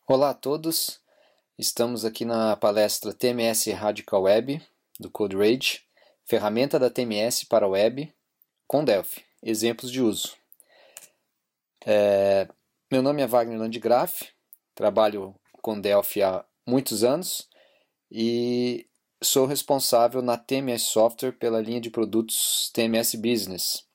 Olá a todos, estamos aqui na palestra TMS Radical Web do CodeRage, ferramenta da TMS para a web com Delphi, exemplos de uso. Meu nome é Wagner Landgraf, trabalho com Delphi há muitos anos e sou responsável na TMS Software pela linha de produtos TMS Business,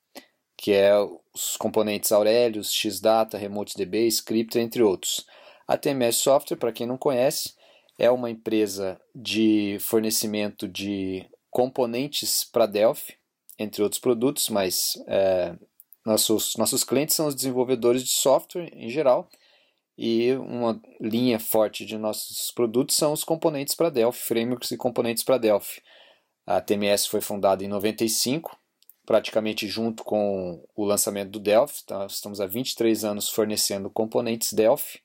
que é os componentes Aurelius, Xdata, RemoteDB, Script, entre outros. A TMS Software, para quem não conhece, é uma empresa de fornecimento de componentes para Delphi, entre outros produtos, mas nossos clientes são os desenvolvedores de software em geral, e uma linha forte de nossos produtos são os componentes para Delphi, frameworks e componentes para Delphi. A TMS foi fundada em 95, praticamente junto com o lançamento do Delphi. Tá? Estamos há 23 anos fornecendo componentes Delphi,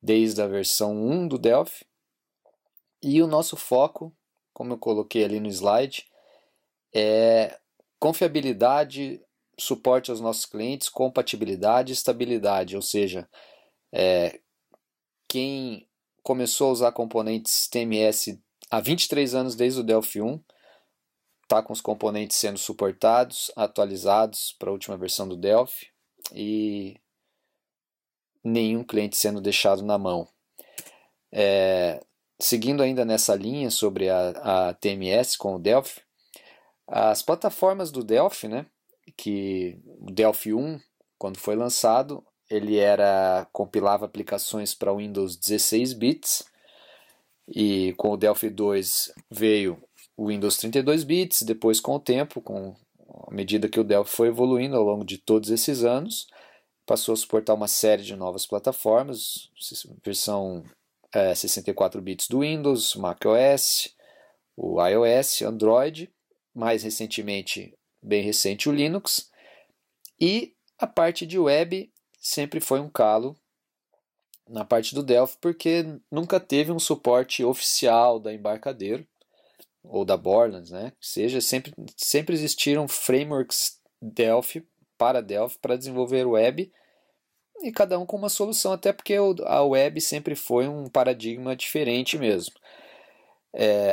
desde a versão 1 do Delphi. E o nosso foco, como eu coloquei ali no slide, é confiabilidade, suporte aos nossos clientes, compatibilidade e estabilidade. Ou seja, quem começou a usar componentes TMS há 23 anos desde o Delphi 1, está com os componentes sendo suportados, atualizados para a última versão do Delphi e nenhum cliente sendo deixado na mão. Seguindo ainda nessa linha sobre a TMS com o Delphi, as plataformas do Delphi, né, que o Delphi 1, quando foi lançado, ele compilava aplicações para Windows 16 bits, e com o Delphi 2 veio o Windows 32 bits, depois com o tempo, à medida que o Delphi foi evoluindo ao longo de todos esses anos, passou a suportar uma série de novas plataformas, versão 64 bits do Windows, macOS, o iOS, Android, mais recentemente, bem recente, o Linux, e a parte de web sempre foi um calo na parte do Delphi, porque nunca teve um suporte oficial da Embarcadero, ou da Borland, né? Seja, sempre existiram frameworks Delphi para desenvolver web, e cada um com uma solução, até porque a web sempre foi um paradigma diferente mesmo.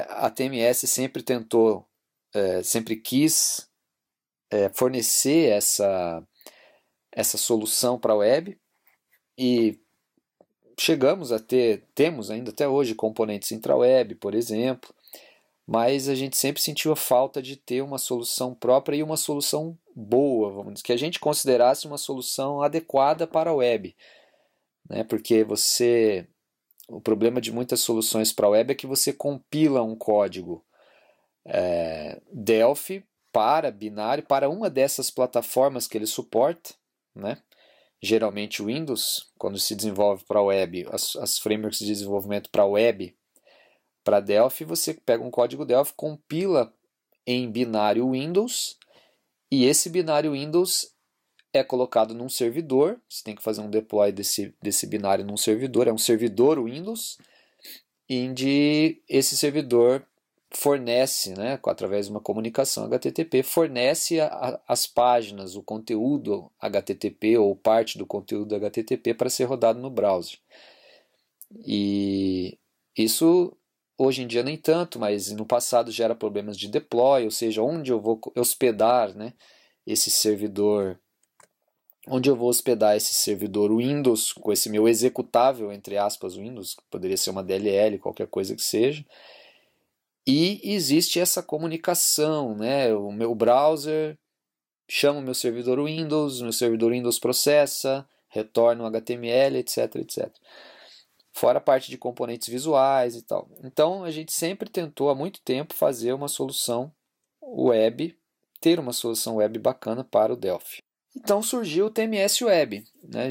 A TMS sempre tentou, sempre quis fornecer essa solução para a web, e temos ainda até hoje componentes intraweb, por exemplo, mas a gente sempre sentiu a falta de ter uma solução própria e uma solução boa, vamos dizer, que a gente considerasse uma solução adequada para a web, né? Porque o problema de muitas soluções para a web é que você compila um código Delphi para binário, para uma dessas plataformas que ele suporta, né? Geralmente o Windows, quando se desenvolve para a web, as frameworks de desenvolvimento para a web, para Delphi, você pega um código Delphi, compila em binário Windows, e esse binário Windows é colocado num servidor. Você tem que fazer um deploy desse binário num servidor, é um servidor Windows, onde esse servidor fornece, né, através de uma comunicação HTTP, fornece as páginas, o conteúdo HTTP ou parte do conteúdo HTTP para ser rodado no browser. E isso hoje em dia nem tanto, mas no passado gera problemas de deploy, ou seja, onde eu vou hospedar, né, esse servidor, onde eu vou hospedar esse servidor Windows com esse meu executável, entre aspas, Windows, poderia ser uma DLL, qualquer coisa que seja. E existe essa comunicação, né? O meu browser chama o meu servidor Windows processa, retorna um HTML, etc, etc. Fora a parte de componentes visuais e tal. Então a gente sempre tentou há muito tempo fazer uma solução web, ter uma solução web bacana para o Delphi. Então surgiu o TMS Web, né?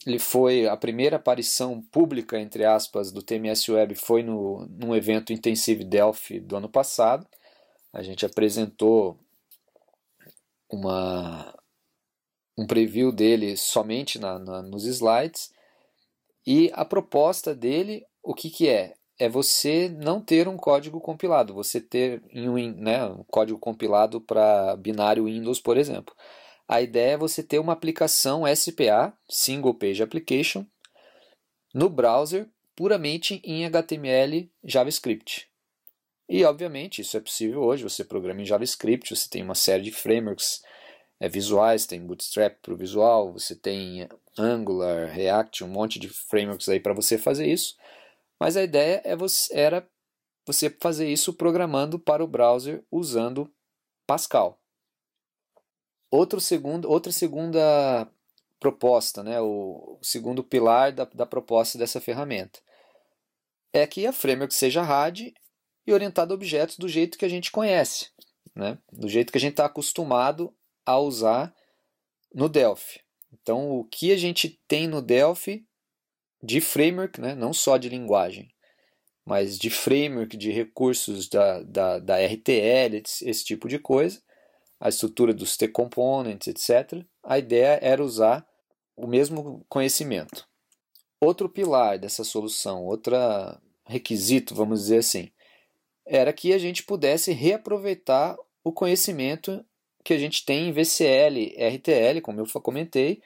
Ele foi a primeira aparição pública, entre aspas, do TMS Web foi num evento Intensive Delphi do ano passado. A gente apresentou um preview dele somente nos slides. E a proposta dele, o que é? É você não ter um código compilado, você ter um código compilado para binário Windows, por exemplo. A ideia é você ter uma aplicação SPA, Single Page Application, no browser puramente em HTML JavaScript. E, obviamente, isso é possível hoje, você programa em JavaScript, você tem uma série de frameworks visuais, tem Bootstrap para o visual, você tem Angular, React, um monte de frameworks aí para você fazer isso, mas a ideia era você fazer isso programando para o browser usando Pascal. Outra segunda proposta, né, o segundo pilar da proposta dessa ferramenta, é que a framework seja RAD e orientada a objetos do jeito que a gente conhece, né, do jeito que a gente está acostumado a usar no Delphi. Então, o que a gente tem no Delphi de framework, né, não só de linguagem, mas de framework, de recursos da RTL, esse tipo de coisa, a estrutura dos T-components, etc. A ideia era usar o mesmo conhecimento. Outro pilar dessa solução, outro requisito, vamos dizer assim, era que a gente pudesse reaproveitar o conhecimento que a gente tem em VCL, RTL, como eu comentei,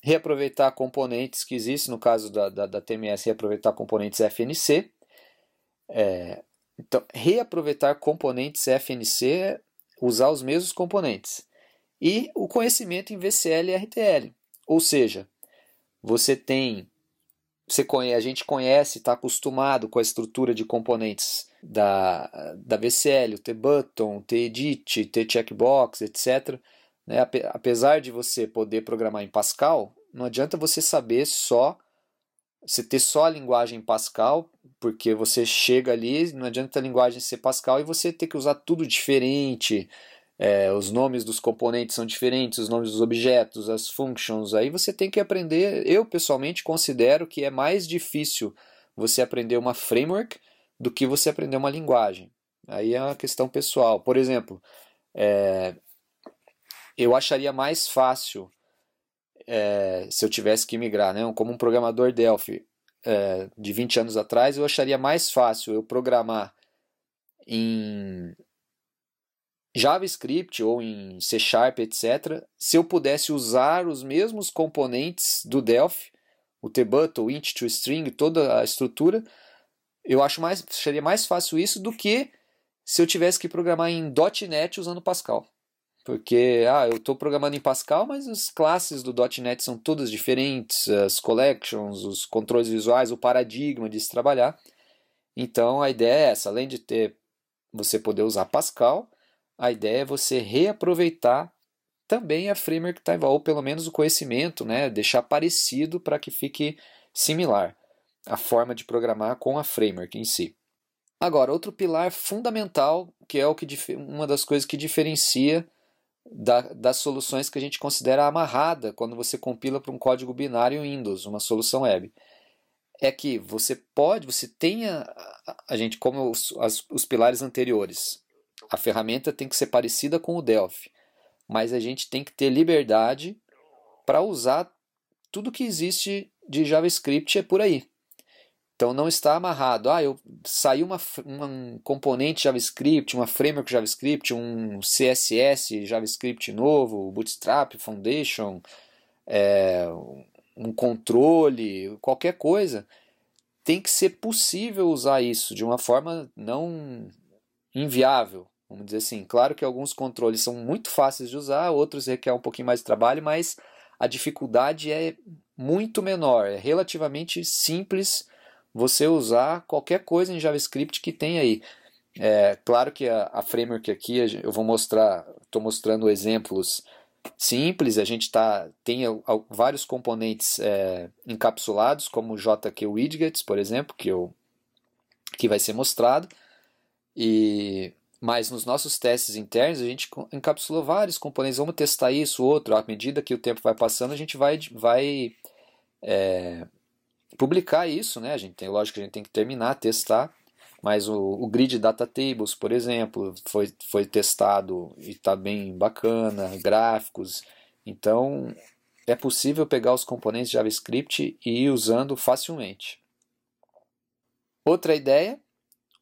reaproveitar componentes que existem, no caso da TMS, reaproveitar componentes FNC. Então, reaproveitar componentes FNC é usar os mesmos componentes. E o conhecimento em VCL e RTL. Ou seja, a gente conhece, está acostumado com a estrutura de componentes da VCL, o T-Button, o T-Edit, T-Checkbox, etc. Né? Apesar de você poder programar em Pascal, não adianta você ter só a linguagem Pascal, porque você chega ali, não adianta a linguagem ser Pascal e você ter que usar tudo diferente, os nomes dos componentes são diferentes, os nomes dos objetos, as functions, aí você tem que aprender. Eu pessoalmente considero que é mais difícil você aprender uma framework do que você aprender uma linguagem. Aí é uma questão pessoal. Por exemplo, eu acharia mais fácil, se eu tivesse que migrar, né, como um programador Delphi de 20 anos atrás, eu acharia mais fácil eu programar em JavaScript ou em C Sharp, etc., se eu pudesse usar os mesmos componentes do Delphi, o T-Button, o int, toString, toda a estrutura, acharia mais fácil isso do que se eu tivesse que programar em .NET usando Pascal. Porque eu estou programando em Pascal, mas as classes do .NET são todas diferentes, as collections, os controles visuais, o paradigma de se trabalhar. Então a ideia é essa, além de você poder usar Pascal, a ideia é você reaproveitar também a framework que está envolvida, ou pelo menos o conhecimento, né? Deixar parecido para que fique similar a forma de programar com a framework em si. Agora, outro pilar fundamental, que é uma das coisas que diferencia das soluções que a gente considera amarrada quando você compila para um código binário em Windows, uma solução web, é que você tem a gente, como os pilares anteriores, a ferramenta tem que ser parecida com o Delphi, mas a gente tem que ter liberdade para usar tudo que existe de JavaScript por aí. Então não está amarrado. Saiu um componente JavaScript, uma framework JavaScript, um CSS JavaScript novo, Bootstrap, Foundation, um controle, qualquer coisa. Tem que ser possível usar isso de uma forma não inviável, vamos dizer assim. Claro que alguns controles são muito fáceis de usar, outros requerem um pouquinho mais de trabalho, mas a dificuldade é muito menor, é relativamente simples você usar qualquer coisa em JavaScript que tem aí. Claro que a framework aqui eu estou mostrando exemplos simples, a gente tem vários componentes encapsulados, como o JQ Widgets, por exemplo, que vai ser mostrado, mas nos nossos testes internos a gente encapsulou vários componentes, vamos testar isso, outro, à medida que o tempo vai passando a gente vai publicar isso, né? Lógico que a gente tem que terminar, testar, mas o Grid Data Tables, por exemplo, foi testado e está bem bacana, gráficos. Então, é possível pegar os componentes de JavaScript e ir usando facilmente. Outra ideia,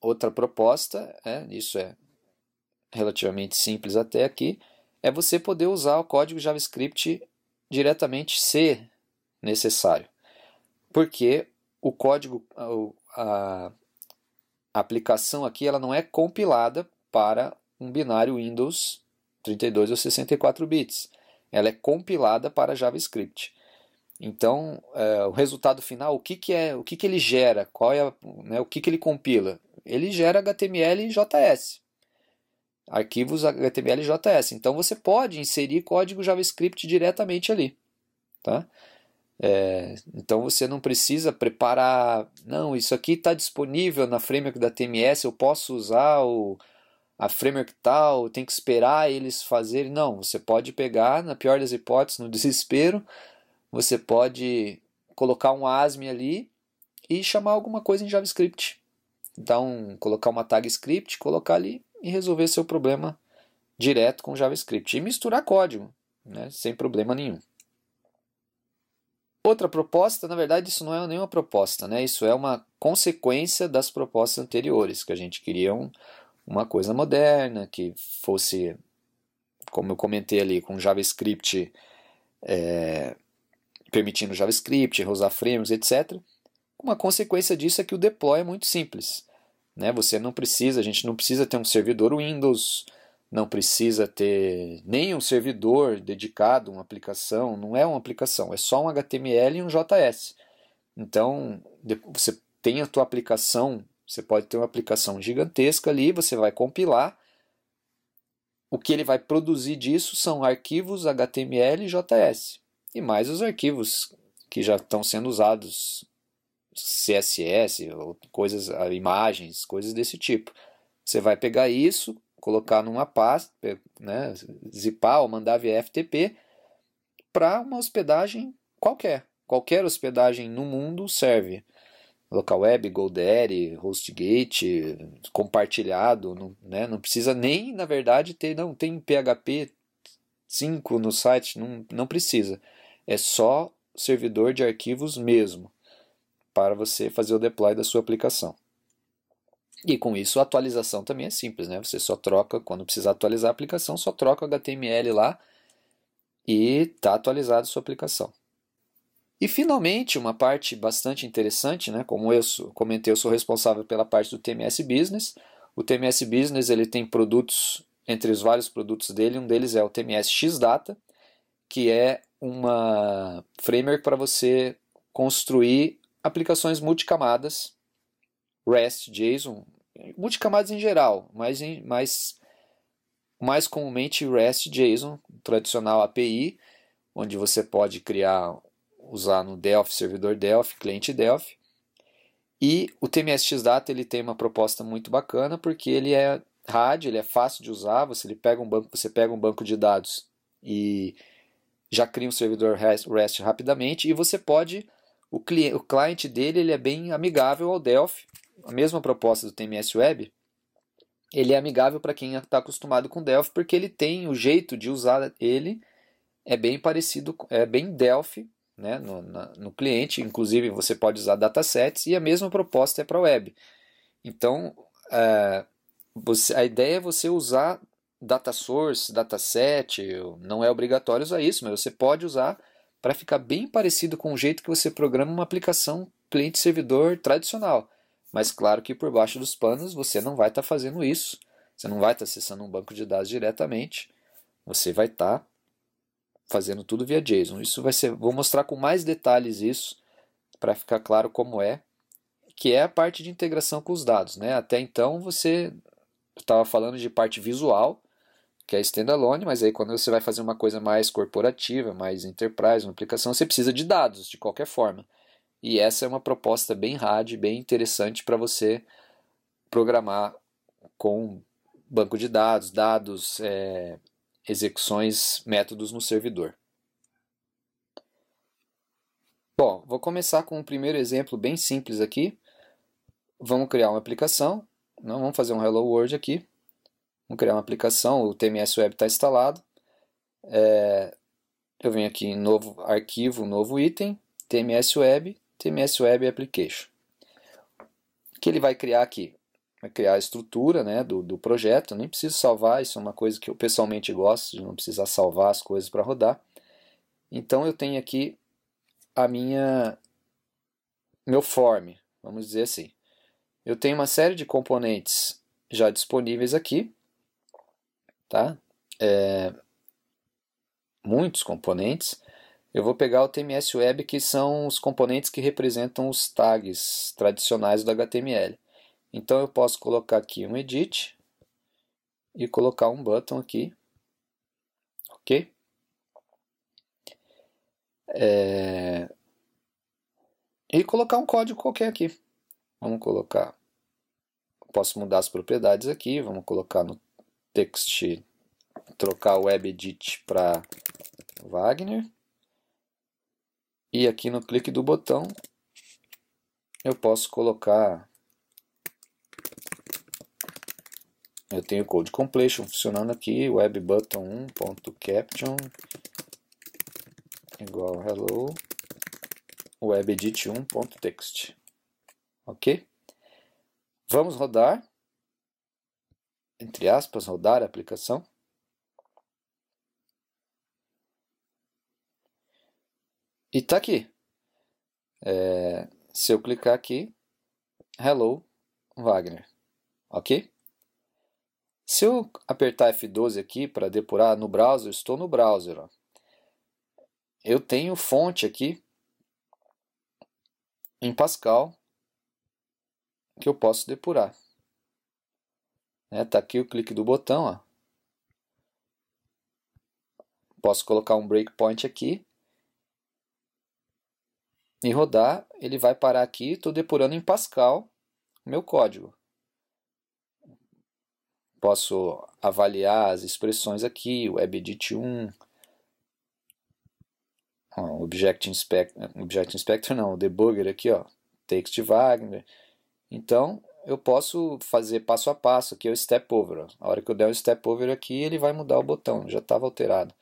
outra proposta, isso é relativamente simples até aqui, é você poder usar o código JavaScript diretamente se necessário. Porque o código, a aplicação aqui, ela não é compilada para um binário Windows 32 ou 64 bits. Ela é compilada para JavaScript. Então, o resultado final, o que ele gera? O que ele compila? Ele gera HTML e JS. Arquivos HTML e JS. Então, você pode inserir código JavaScript diretamente ali. Tá? Então, você não precisa preparar... Não, isso aqui está disponível na framework da TMS, eu posso usar a framework tal, tem que esperar eles fazerem. Não, você pode pegar, na pior das hipóteses, no desespero, você pode colocar um ASM ali e chamar alguma coisa em JavaScript. Então, colocar uma tag script, colocar ali e resolver seu problema direto com JavaScript. E misturar código, né, sem problema nenhum. Outra proposta, na verdade, isso não é nenhuma proposta, né? Isso é uma consequência das propostas anteriores, que a gente queria uma coisa moderna, que fosse, como eu comentei ali, com JavaScript, permitindo JavaScript, usar frameworks, etc. Uma consequência disso é que o deploy é muito simples, né? A gente não precisa ter um servidor Windows, não precisa ter nem um servidor dedicado, uma aplicação, não é uma aplicação, é só um HTML e um JS. Então, você tem a tua aplicação, você pode ter uma aplicação gigantesca ali, você vai compilar, o que ele vai produzir disso são arquivos HTML e JS, e mais os arquivos que já estão sendo usados, CSS, coisas, imagens, coisas desse tipo. Você vai pegar isso, colocar numa pasta, né, zipar ou mandar via FTP para uma hospedagem qualquer. Qualquer hospedagem no mundo serve. Local Web, GoDaddy, HostGate, compartilhado, não precisa nem, na verdade, não tem PHP 5 no site, não precisa. É só servidor de arquivos mesmo, para você fazer o deploy da sua aplicação. E com isso a atualização também é simples, né? Você só troca, quando precisar atualizar a aplicação, só troca o HTML lá e está atualizada a sua aplicação. E finalmente, uma parte bastante interessante, né? Como eu comentei, eu sou responsável pela parte do TMS Business. O TMS Business ele tem produtos, entre os vários produtos dele, um deles é o TMS X-Data, que é uma framework para você construir aplicações multicamadas, REST, JSON, multicamadas em geral, mas mais comumente REST, JSON, tradicional API, onde você pode usar no Delphi, servidor Delphi, cliente Delphi. E o TMS X-Data ele tem uma proposta muito bacana porque ele é RAD, ele é fácil de usar, você pega um banco de dados e já cria um servidor REST rapidamente e você pode, o cliente dele ele é bem amigável ao Delphi, a mesma proposta do TMS Web, ele é amigável para quem está acostumado com Delphi porque ele tem o jeito de usar ele, é bem parecido, é bem Delphi, né, no cliente, inclusive você pode usar datasets e a mesma proposta é para a web. Então, a ideia é você usar data source, dataset, não é obrigatório usar isso, mas você pode usar para ficar bem parecido com o jeito que você programa uma aplicação cliente-servidor tradicional. Mas claro que por baixo dos panos você não vai estar fazendo isso, você não vai estar acessando um banco de dados diretamente, você vai estar fazendo tudo via JSON. Isso vou mostrar com mais detalhes isso, para ficar claro como que é a parte de integração com os dados, né? Até então você estava falando de parte visual, que é standalone, mas aí quando você vai fazer uma coisa mais corporativa, mais enterprise, uma aplicação, você precisa de dados, de qualquer forma. E essa é uma proposta bem RAD, bem interessante para você programar com banco de dados, execuções, métodos no servidor. Bom, vou começar com um primeiro exemplo bem simples aqui. Vamos criar uma aplicação, vamos fazer um Hello World aqui. Vamos criar uma aplicação, o TMS Web está instalado. Eu venho aqui em novo arquivo, novo item, TMS Web Application. O que ele vai criar aqui? Vai criar a estrutura, né, do projeto. Eu nem preciso salvar, isso é uma coisa que eu pessoalmente gosto, de não precisar salvar as coisas para rodar. Então eu tenho aqui a minha meu form, vamos dizer assim. Eu tenho uma série de componentes já disponíveis aqui, tá? Muitos componentes. Eu vou pegar o TMS Web, que são os componentes que representam os tags tradicionais do HTML. Então eu posso colocar aqui um edit e colocar um button aqui, ok? E colocar um código qualquer aqui. Vamos colocar, posso mudar as propriedades aqui, vamos colocar no text, trocar o web edit para Wagner. E aqui no clique do botão eu posso colocar, eu tenho code completion funcionando aqui, web button 1.caption igual hello web edit 1.text, ok? Vamos rodar, entre aspas, rodar a aplicação. E tá aqui. Se eu clicar aqui, hello Wagner, ok? Se eu apertar F12 aqui para depurar no browser, estou no browser. Ó. Eu tenho fonte aqui em Pascal que eu posso depurar. Tá aqui o clique do botão. Ó. Posso colocar um breakpoint aqui e rodar. Ele vai parar aqui. Estou depurando em Pascal o meu código. Posso avaliar as expressões aqui, o WebEdit 1, o Object Inspector não, o debugger aqui, ó, text Wagner. Então, eu posso fazer passo a passo, aqui é o step over. Ó. A hora que eu der o step over aqui, ele vai mudar o botão, já estava alterado.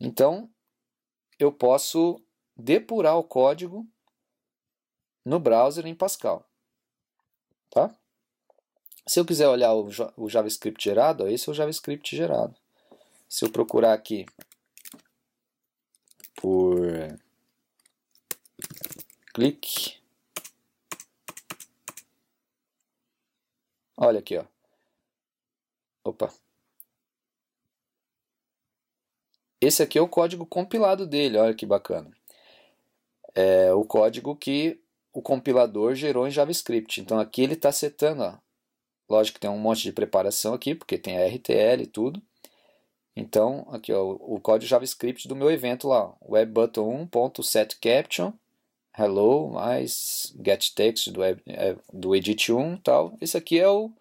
Então, eu posso depurar o código no browser em Pascal. Tá? Se eu quiser olhar o JavaScript gerado, ó, esse é o JavaScript gerado. Se eu procurar aqui por clique, olha aqui, ó. Opa. Esse aqui é o código compilado dele, olha que bacana. É o código que o compilador gerou em JavaScript. Então aqui ele está setando, ó. Lógico que tem um monte de preparação aqui, porque tem a RTL e tudo. Então, aqui ó, o código JavaScript do meu evento lá, webbutton1.setCaption, hello, mais getText do edit 1 tal. Esse aqui é o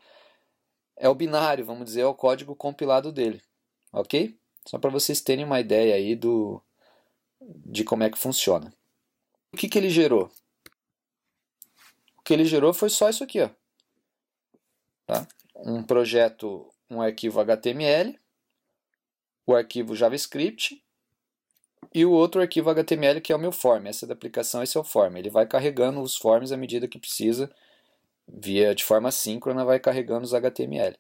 binário, vamos dizer, é o código compilado dele, ok? Só para vocês terem uma ideia aí de como é que funciona. O que ele gerou? O que ele gerou foi só isso aqui, ó. Tá? Um projeto, um arquivo HTML, o arquivo JavaScript e o outro arquivo HTML que é o meu form. Essa da aplicação, esse é o form. Ele vai carregando os forms à medida que precisa, de forma síncrona, vai carregando os HTML.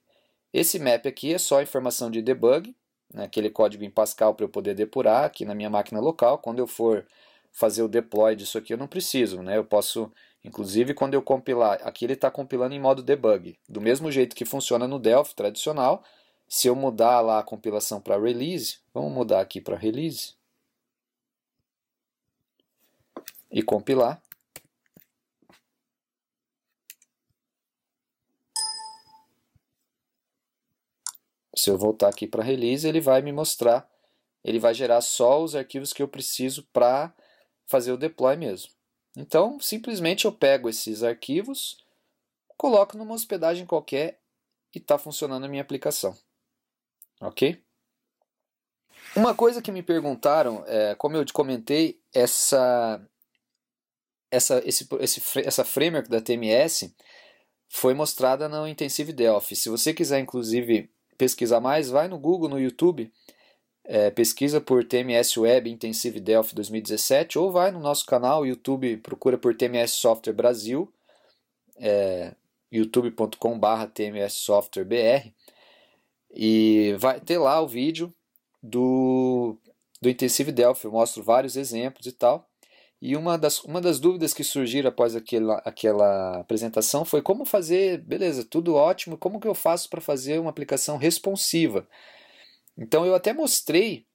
Esse map aqui é só informação de debug, né, aquele código em Pascal para eu poder depurar aqui na minha máquina local. Quando eu for fazer o deploy disso aqui eu não preciso, né? Eu posso, inclusive quando eu compilar, aqui ele está compilando em modo debug, do mesmo jeito que funciona no Delphi tradicional. Se eu mudar lá a compilação para release, vamos mudar aqui para release e compilar. Se eu voltar aqui para release, ele vai me mostrar, ele vai gerar só os arquivos que eu preciso para fazer o deploy mesmo. Então, simplesmente eu pego esses arquivos, coloco numa hospedagem qualquer e está funcionando a minha aplicação. Ok? Uma coisa que me perguntaram, como eu te comentei, essa framework da TMS foi mostrada no Intensive Delphi. Se você quiser, inclusive, pesquisar mais, vai no Google, no YouTube, pesquisa por TMS Web Intensive Delphi 2017, ou vai no nosso canal, YouTube, procura por TMS Software Brasil, youtube.com/TMS Software BR, e vai ter lá o vídeo do Intensive Delphi. Eu mostro vários exemplos e tal. E uma das dúvidas que surgiram após aquela apresentação foi como fazer, beleza, tudo ótimo, como que eu faço para fazer uma aplicação responsiva? Então eu até mostrei,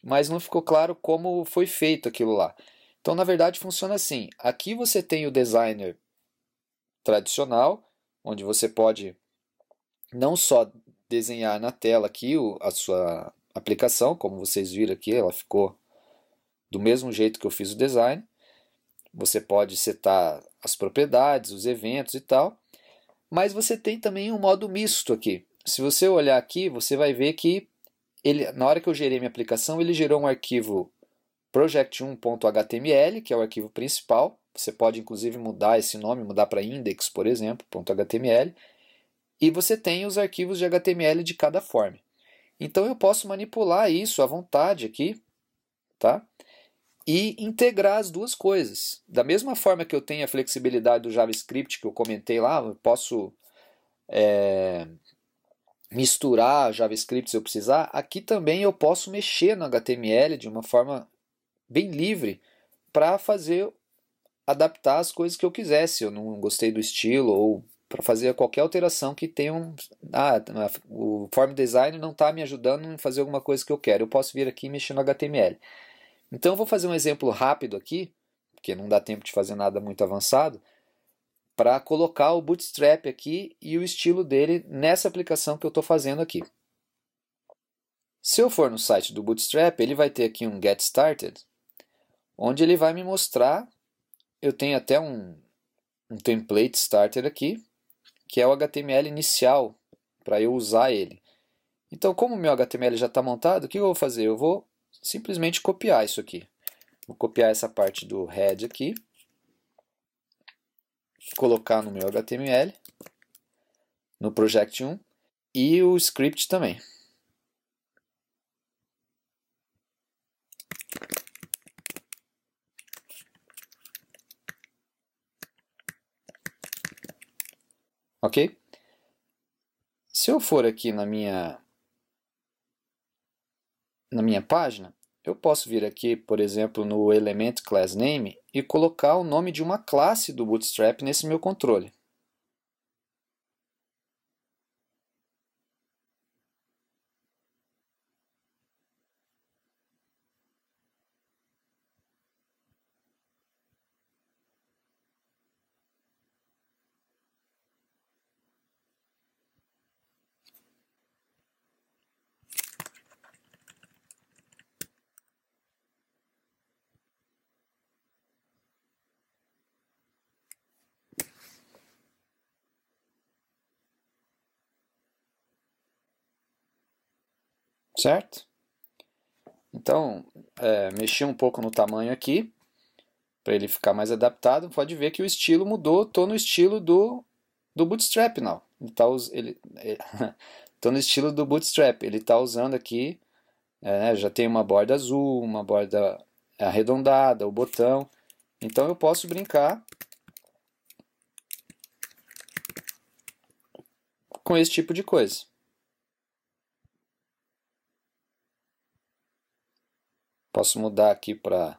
mas não ficou claro como foi feito aquilo lá. Então na verdade funciona assim, aqui você tem o designer tradicional, onde você pode não só desenhar na tela aqui a sua aplicação, como vocês viram aqui, ela ficou do mesmo jeito que eu fiz o design. Você pode setar as propriedades, os eventos e tal, mas você tem também um modo misto aqui. Se você olhar aqui, você vai ver que na hora que eu gerei minha aplicação, ele gerou um arquivo project1.html, que é o arquivo principal. Você pode inclusive mudar esse nome, mudar para index, por exemplo, .html. E você tem os arquivos de HTML de cada forma. Então eu posso manipular isso à vontade aqui, tá? E integrar as duas coisas. Da mesma forma que eu tenho a flexibilidade do JavaScript que eu comentei lá, eu posso misturar JavaScript se eu precisar, aqui também eu posso mexer no HTML de uma forma bem livre para adaptar as coisas que eu quisesse. Eu não gostei do estilo ou para fazer qualquer alteração que tenha o form design não está me ajudando em fazer alguma coisa que eu quero. Eu posso vir aqui e mexer no HTML. Então eu vou fazer um exemplo rápido aqui, porque não dá tempo de fazer nada muito avançado, para colocar o Bootstrap aqui e o estilo dele nessa aplicação que eu estou fazendo aqui. Se eu for no site do Bootstrap, ele vai ter aqui um Get Started, onde ele vai me mostrar, eu tenho até um template starter aqui, que é o HTML inicial, para eu usar ele. Então, como o meu HTML já está montado, o que eu vou fazer? Eu vou simplesmente copiar isso aqui. Vou copiar essa parte do head aqui, colocar no meu HTML, no Project 1, e o script também. Ok? Se eu for aqui na minha página, eu posso vir aqui, por exemplo, no Element Class Name e colocar o nome de uma classe do Bootstrap nesse meu controle. Certo? Então, mexi um pouco no tamanho aqui, para ele ficar mais adaptado. Pode ver que o estilo mudou, estou no estilo do Bootstrap não. Estou no estilo do Bootstrap. Ele está usando aqui, já tem uma borda azul, uma borda arredondada, o botão. Então eu posso brincar com esse tipo de coisa. Posso mudar aqui para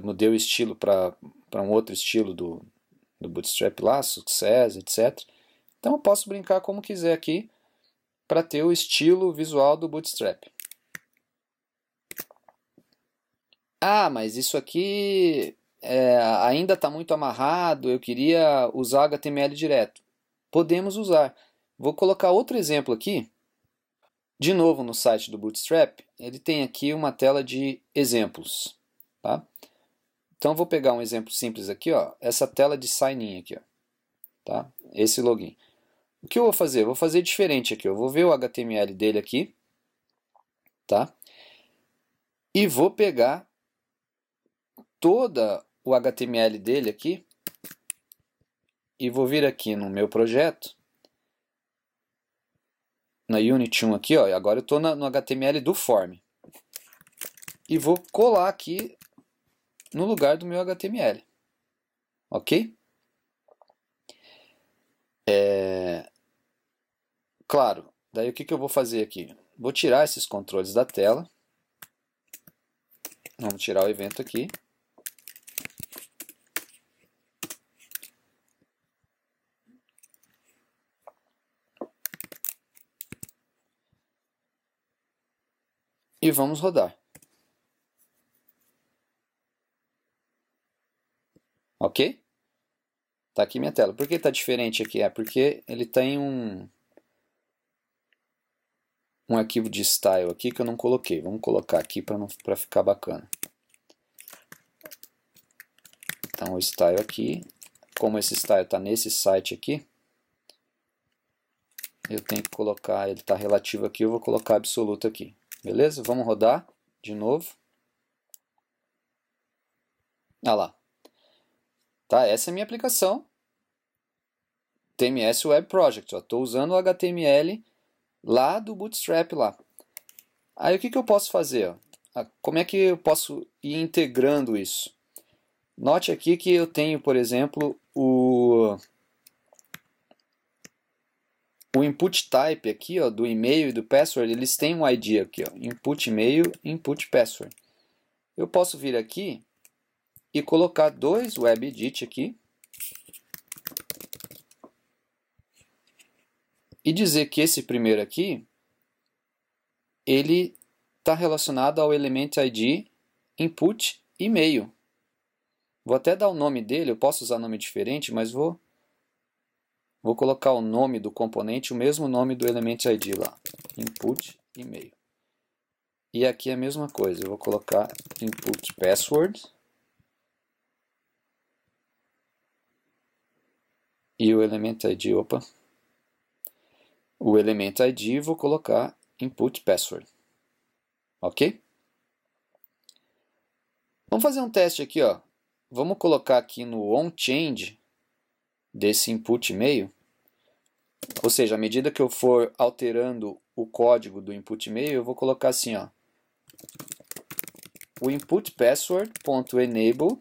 mudei o estilo para um outro estilo do Bootstrap lá, Success, etc. Então eu posso brincar como quiser aqui para ter o estilo visual do Bootstrap. Ah, mas isso aqui ainda está muito amarrado, eu queria usar HTML direto. Podemos usar. Vou colocar outro exemplo aqui. De novo no site do Bootstrap, ele tem aqui uma tela de exemplos. Tá? Então vou pegar um exemplo simples aqui, ó, essa tela de sign in aqui, ó, tá? Esse login. O que eu vou fazer? Eu vou fazer diferente aqui. Eu vou ver o HTML dele aqui, tá? E vou pegar todo o HTML dele aqui e vou vir aqui no meu projeto, na Unity 1 aqui, ó, agora eu estou no HTML do form. E vou colar aqui no lugar do meu HTML. Ok? Claro, daí o que eu vou fazer aqui? Vou tirar esses controles da tela. Vamos tirar o evento aqui. E vamos rodar. Ok? Tá aqui minha tela. Por que tá diferente aqui? É porque ele tem um arquivo de style aqui que eu não coloquei. Vamos colocar aqui para ficar bacana. Então o style aqui, como esse style está nesse site aqui, eu tenho que colocar, ele está relativo aqui, eu vou colocar absoluto aqui. Beleza? Vamos rodar de novo. Ah lá. Tá, essa é a minha aplicação. TMS Web Project. Estou usando o HTML lá do Bootstrap lá. Aí o que eu posso fazer? Como é que eu posso ir integrando isso? Note aqui que eu tenho, por exemplo, o input type aqui, ó, do e-mail e do password, eles têm um ID aqui, ó, input e-mail, input password. Eu posso vir aqui e colocar dois webedit aqui e dizer que esse primeiro aqui ele está relacionado ao element ID input e-mail. Vou até dar o nome dele, eu posso usar nome diferente, mas vou colocar o nome do componente, o mesmo nome do element ID lá, input e-mail. E aqui é a mesma coisa, eu vou colocar input password e o element ID, o element ID vou colocar input password. Ok? Vamos fazer um teste aqui, ó. Vamos colocar aqui no onChange desse input e-mail, ou seja, à medida que eu for alterando o código do input e-mail, eu vou colocar assim, ó, o input password.enable,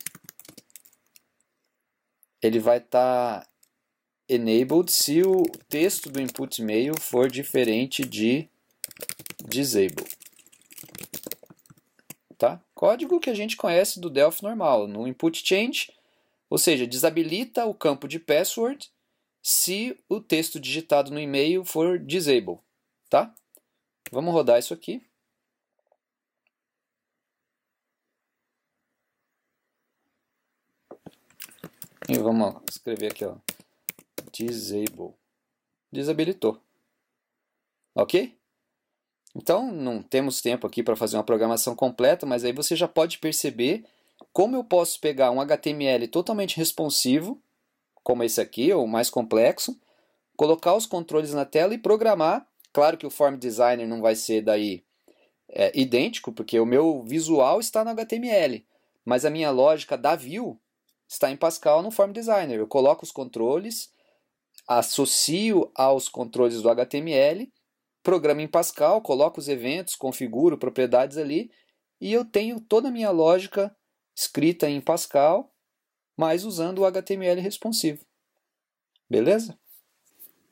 ele vai estar enabled se o texto do input e-mail for diferente de disable. Tá? Código que a gente conhece do Delphi normal, no input change, ou seja, desabilita o campo de password se o texto digitado no e-mail for disable. Tá? Vamos rodar isso aqui. E vamos escrever aqui, ó, disable. Desabilitou. Ok? Então, não temos tempo aqui para fazer uma programação completa, mas aí você já pode perceber como eu posso pegar um HTML totalmente responsivo, como esse aqui, ou mais complexo, colocar os controles na tela e programar. Claro que o Form Designer não vai ser daí idêntico, porque o meu visual está no HTML, mas a minha lógica da view está em Pascal no Form Designer. Eu coloco os controles, associo aos controles do HTML, programa em Pascal, coloco os eventos, configuro propriedades ali e eu tenho toda a minha lógica escrita em Pascal, mas usando o HTML responsivo. Beleza?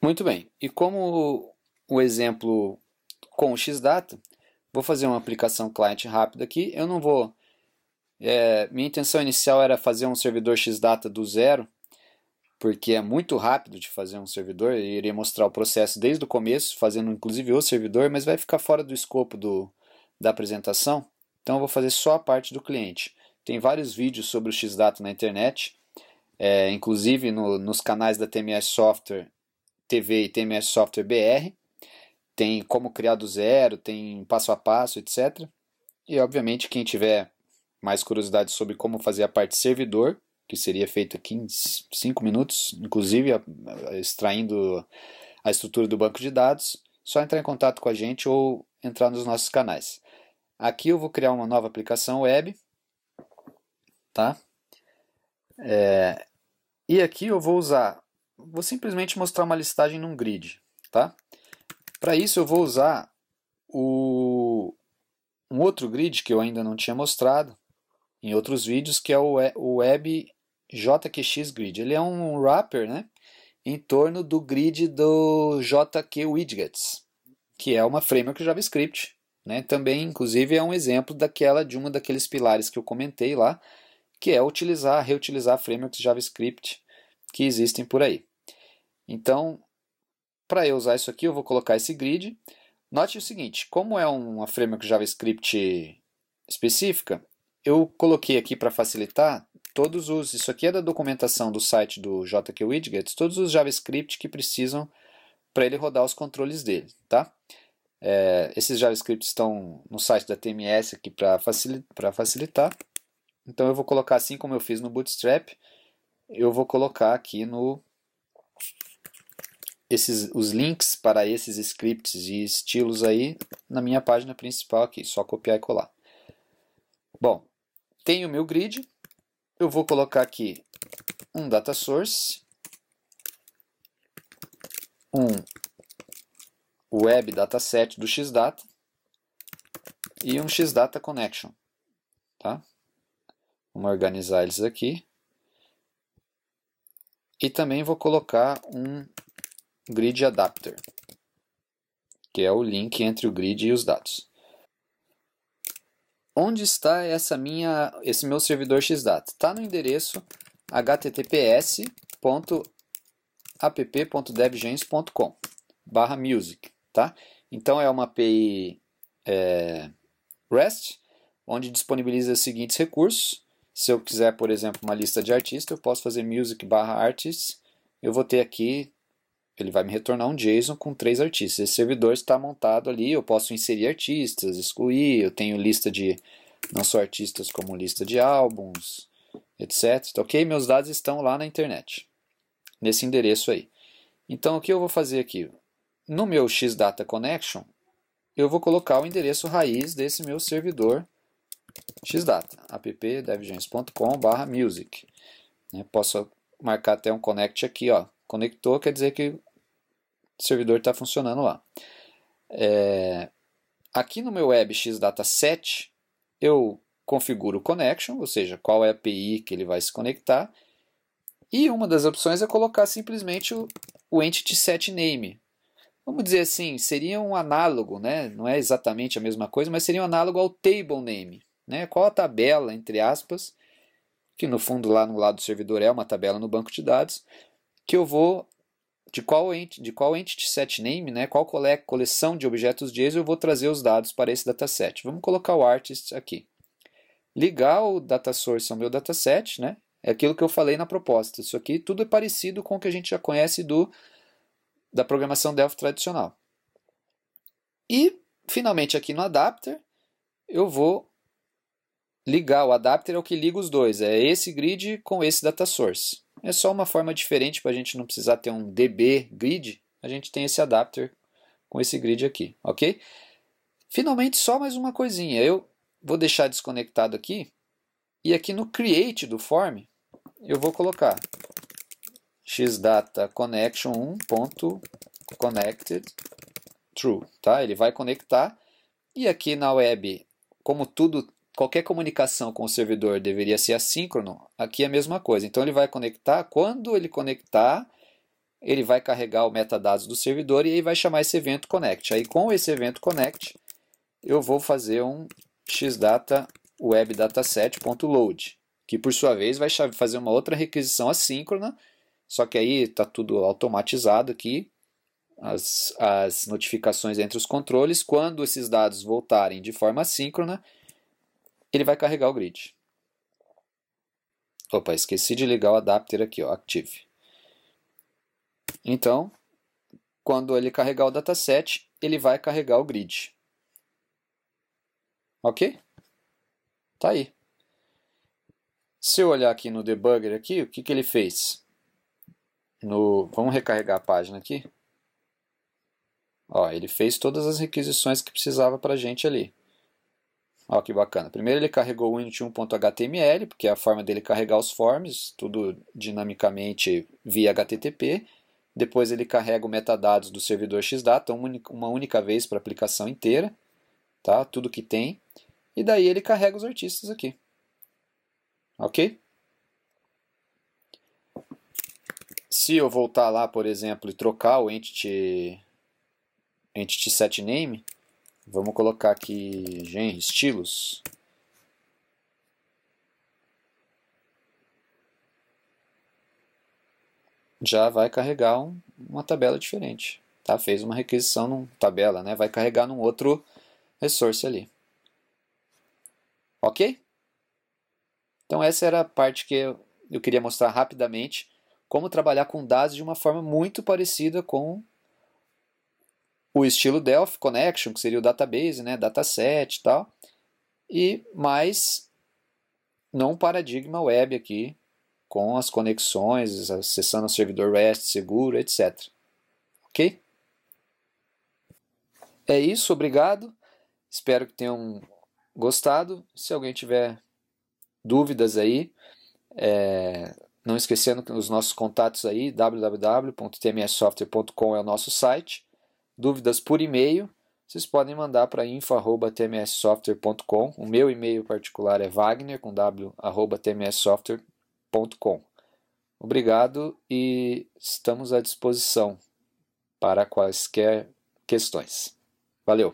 Muito bem. E como o exemplo com o Xdata, vou fazer uma aplicação client rápida aqui. Eu não vou... minha intenção inicial era fazer um servidor Xdata do zero, porque é muito rápido de fazer um servidor. Eu irei mostrar o processo desde o começo, fazendo inclusive o servidor, mas vai ficar fora do escopo da apresentação. Então eu vou fazer só a parte do cliente. Tem vários vídeos sobre o Xdata na internet, inclusive nos canais da TMS Software TV e TMS Software BR. Tem como criar do zero, tem passo a passo, etc. E obviamente quem tiver mais curiosidade sobre como fazer a parte servidor, que seria feito aqui em 5 minutos, inclusive extraindo a estrutura do banco de dados, só entrar em contato com a gente ou entrar nos nossos canais. Aqui eu vou criar uma nova aplicação web, tá? E aqui eu vou simplesmente mostrar uma listagem num grid, tá? Para isso eu vou usar um outro grid que eu ainda não tinha mostrado em outros vídeos, que é o Web JQX Grid. Ele é um wrapper, né, em torno do grid do JQ Widgets, que é uma framework JavaScript, né? Também, inclusive, é um exemplo de uma daqueles pilares que eu comentei lá, que é reutilizar frameworks JavaScript que existem por aí. Então, para eu usar isso aqui, eu vou colocar esse grid. Note o seguinte, como é uma framework JavaScript específica, eu coloquei aqui para facilitar isso aqui é da documentação do site do JQ Widgets, todos os JavaScript que precisam para ele rodar os controles dele, tá? Esses JavaScripts estão no site da TMS aqui para facilitar. Então eu vou colocar assim como eu fiz no Bootstrap, eu vou colocar aqui os links para esses scripts e estilos aí na minha página principal aqui, só copiar e colar. Bom, tenho o meu grid, eu vou colocar aqui um data source, um web dataset do Xdata e um Xdata connection, tá? Vamos organizar eles aqui. E também vou colocar um grid adapter, que é o link entre o grid e os dados. Onde está esse meu servidor Xdata? Está no endereço https:/app.devgens.com/music, tá? Então é uma API REST, onde disponibiliza os seguintes recursos. Se eu quiser, por exemplo, uma lista de artistas, eu posso fazer music/artists. Eu vou ter aqui, ele vai me retornar um JSON com 3 artistas. Esse servidor está montado ali, eu posso inserir artistas, excluir, eu tenho lista de, não só artistas, como lista de álbuns, etc. Ok? Meus dados estão lá na internet, nesse endereço aí. Então, o que eu vou fazer aqui? No meu Xdata Connection, eu vou colocar o endereço raiz desse meu servidor Xdata, app.devgens.com/music. Posso marcar até um connect aqui, ó. Conectou, quer dizer que o servidor está funcionando lá. Aqui no meu web Xdataset, eu configuro o connection, ou seja, qual é a API que ele vai se conectar. E uma das opções é colocar simplesmente o entity set name. Vamos dizer assim, seria um análogo, né? Não é exatamente a mesma coisa, mas seria um análogo ao table name. Né? Qual a tabela, entre aspas, que no fundo lá no lado do servidor é uma tabela no banco de dados, que eu vou, de qual entity set name, né? Qual coleção de objetos JSON eu vou trazer os dados para esse dataset. Vamos colocar o artist aqui. Ligar o data source ao meu dataset, né? É aquilo que eu falei na proposta. Isso aqui tudo é parecido com o que a gente já conhece da programação Delphi tradicional. E, finalmente, aqui no adapter, eu vou ligar o adapter, é o que liga os dois. É esse grid com esse data source. É só uma forma diferente para a gente não precisar ter um DB grid. A gente tem esse adapter com esse grid aqui, ok? Finalmente, só mais uma coisinha. Eu vou deixar desconectado aqui. E aqui no create do form, eu vou colocar xdata connection 1.connected true, tá? Ele vai conectar e aqui na web, como qualquer comunicação com o servidor deveria ser assíncrono, aqui é a mesma coisa. Então ele vai conectar, quando ele conectar, ele vai carregar o metadados do servidor e aí vai chamar esse evento connect. Aí com esse evento connect, eu vou fazer um xdata web dataset.load, que por sua vez vai fazer uma outra requisição assíncrona, só que aí está tudo automatizado aqui, as notificações entre os controles. Quando esses dados voltarem de forma assíncrona, ele vai carregar o grid. Opa, esqueci de ligar o adapter aqui, ó, Active. Então, quando ele carregar o dataset, ele vai carregar o grid. Ok? Tá aí. Se eu olhar aqui no debugger aqui, o que ele fez? Vamos recarregar a página aqui. Ó, ele fez todas as requisições que precisava para a gente ali. Ó, que bacana. Primeiro ele carregou o init1.html, porque é a forma dele carregar os forms, tudo dinamicamente via HTTP. Depois ele carrega o metadados do servidor Xdata, uma única vez para a aplicação inteira, tá? Tudo que tem. E daí ele carrega os artistas aqui. Ok? Se eu voltar lá, por exemplo, e trocar o entity set name, vamos colocar aqui gen estilos. Já vai carregar uma tabela diferente. Tá? Fez uma requisição numa tabela, né? Vai carregar num outro resource ali. Ok? Então essa era a parte que eu queria mostrar rapidamente como trabalhar com dados de uma forma muito parecida com o estilo Delphi Connection, que seria o database, né, dataset e tal, e mais num paradigma web aqui, com as conexões, acessando o servidor REST seguro, etc. Ok? É isso, obrigado. Espero que tenham gostado. Se alguém tiver dúvidas aí, não esquecendo que os nossos contatos aí, www.tmssoftware.com é o nosso site. Dúvidas por e-mail, vocês podem mandar para info@tmssoftware.com. O meu e-mail particular é wagner, com w, @tmssoftware.com. Obrigado e estamos à disposição para quaisquer questões. Valeu!